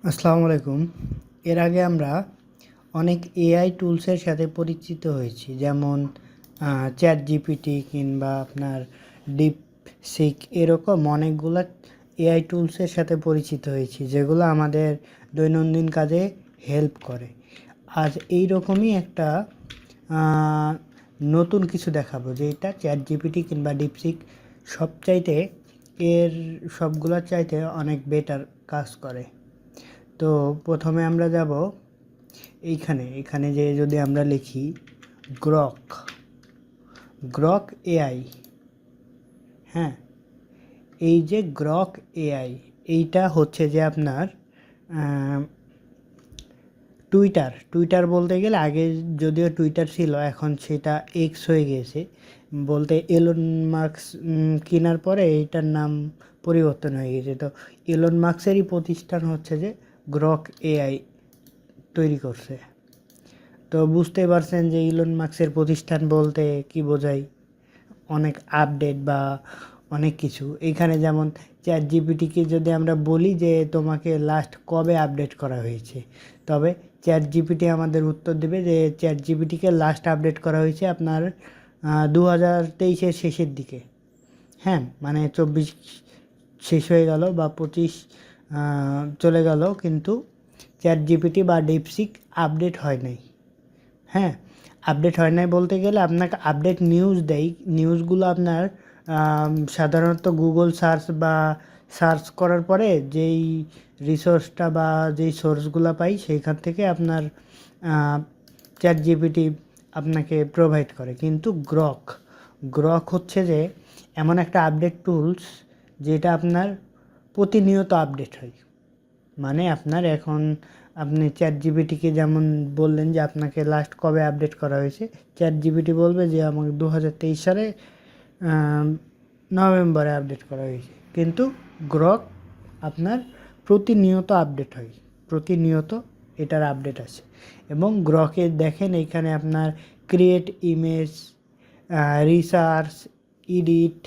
আসসালামু আলাইকুম। এর আগে আমরা অনেক এআই টুলসের সাথে পরিচিত হয়েছি, যেমন চ্যাট জিপিটি কিংবা আপনার ডিপসিক, এরকম অনেকগুলো এআই টুলসের সাথে পরিচিত হয়েছি যেগুলো আমাদের দৈনন্দিন কাজে হেল্প করে। আজ এই রকমই একটা আহ, নতুন কিছু দেখাবো, যেটা চ্যাট জিপিটি কিংবা ডিপসিক সবচাইতে এর সবগুলোর চাইতে অনেক বেটার কাজ করে। তো প্রথমে আমরা যাব এখানে যে যদি আমরা লিখি গ্রক গ্রক এআই। হ্যাঁ, এই যে গ্রক এআই, এইটা হচ্ছে যে আপনার টুইটার বলতে গেলে আগে যদিও টুইটার ছিল, এখন সেটা এক্স হয়ে গেছে। বলতে এলন মার্কস কেনার পরে এইটার নাম পরিবর্তন হয়ে গেছে। তো এলন মার্কসেরই প্রতিষ্ঠান হচ্ছে যে গ্রক এআই তৈরি করছে। তো বুঝতে পারছেন যে ইলন মার্কসের প্রতিষ্ঠান বলতে কি বোঝায়, অনেক আপডেট বা অনেক কিছু। এইখানে যেমন চ্যাট জিপিটিকে যদি আমরা বলি যে তোমাকে লাস্ট কবে আপডেট করা হয়েছে, তবে চ্যাট জিপিটি আমাদের উত্তর দেবে যে চ্যাট জিপিটিকে লাস্ট আপডেট করা হয়েছে আপনার 2023-এর শেষের দিকে। হ্যাঁ, মানে 24 শেষ হয়ে গেল বা 25 চলে গেল, কিন্তু চ্যাট জিপিটি বা ডিপসিক আপডেট হয় নাই। হ্যাঁ, আপডেট হয় নাই বলতে গেলে আপনাকে আপডেট নিউজ দেয়। নিউজগুলো আপনার সাধারণত গুগল সার্চ বা সার্চ করার পরে যেই রিসোর্সটা বা যেই সোর্সগুলো পাই সেইখান থেকে আপনার চ্যাট জিপিটি আপনাকে প্রোভাইড করে। কিন্তু গ্রক গ্রক হচ্ছে যে এমন একটা আপডেট টুলস যেটা আপনার প্রতিনিয়ত আপডেট হয়। মানে আপনার এখন আপনি চ্যাট জিপিটিকে যেমন বললেন যে আপনাকে লাস্ট কবে আপডেট করা হয়েছে, চ্যাট জিপিটি বলবে যে আমাকে 2023 সালে নভেম্বরে আপডেট করা হয়েছে। কিন্তু গ্রক আপনার প্রতিনিয়ত আপডেট হয়, প্রতিনিয়ত এটার আপডেট আছে। এবং গ্রকে দেখেন এইখানে আপনার create image, research, edit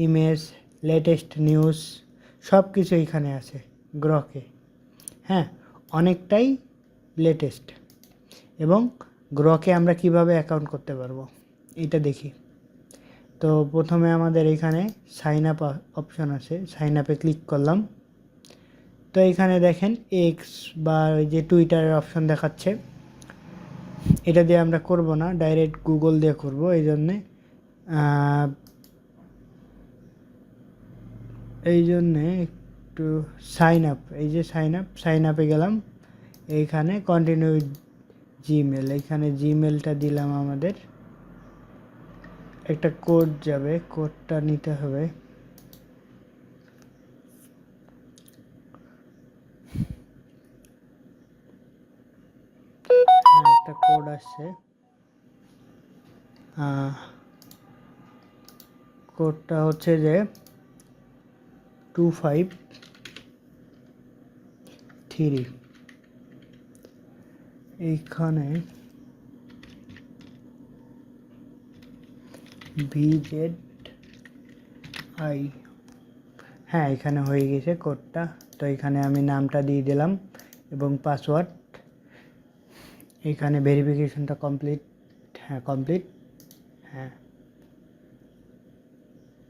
image, latest news, সব কিছু এইখানে আছে গ্রকে। হ্যাঁ, অনেকটাই লেটেস্ট। এবং গ্রকে আমরা কিভাবে অ্যাকাউন্ট করতে পারবো এটা দেখি। তো প্রথমে আমাদের এখানে সাইন আপ অপশন আছে, সাইন আপে ক্লিক করলাম। তো এখানে দেখেন এক্স বা ওই যে টুইটারের অপশন দেখাচ্ছে, এটা দিয়ে আমরা করব না, ডাইরেক্ট গুগল দিয়ে করব। এই জন্যে একটু সাইন আপ, এই যে সাইন আপে গেলাম। এইখানে কন্টিনিউ জিমেল, এইখানে জিমেলটা দিলাম। আমাদের একটা কোড যাবে, কোডটা নিতে হবে। একটা কোড আসছে, কোডটা হচ্ছে যে 253। এইখানে VZI, হ্যাঁ এখানে হয়ে গেছে কোডটা। তো এখানে আমি নামটা দিয়ে দিলাম এবং পাসওয়ার্ড। এখানে ভেরিফিকেশনটা কমপ্লিট, হ্যাঁ কমপ্লিট। হ্যাঁ,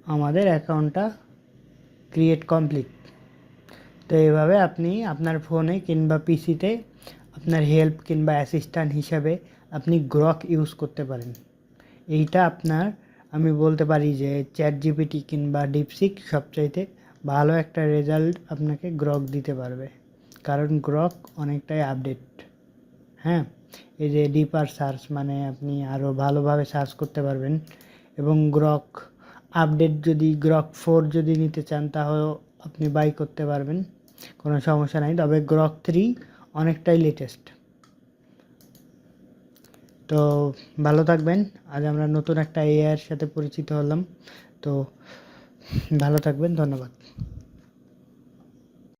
আমাদের অ্যাকাউন্টটা ক্রিয়েট কমপ্লিট। তো এইভাবে আপনি আপনার ফোনে কিংবা পিসিতে আপনার হেল্প কিংবা অ্যাসিস্ট্যান্ট হিসাবে আপনি গ্রক ইউজ করতে পারেন। এইটা আপনার, আমি বলতে পারি যে চ্যাট জিপিটি কিংবা ডিপসিক সবচাইতে ভালো একটা রেজাল্ট আপনাকে গ্রক দিতে পারবে, কারণ গ্রক অনেকটাই আপডেট। হ্যাঁ, এই যে ডিপার সার্চ, মানে আপনি আরও ভালোভাবে সার্চ করতে পারবেন। এবং গ্রক আপডেট যদি গ্রক 4 যদি নিতে চান তাহলেও আপনি বাই করতে পারবেন, কোনো সমস্যা নাই। তবে গ্রক 3 অনেকটাই লেটেস্ট। তো ভালো থাকবেন। আজ আমরা নতুন একটা এআইয়ের সাথে পরিচিত হলাম। তো ভালো থাকবেন, ধন্যবাদ।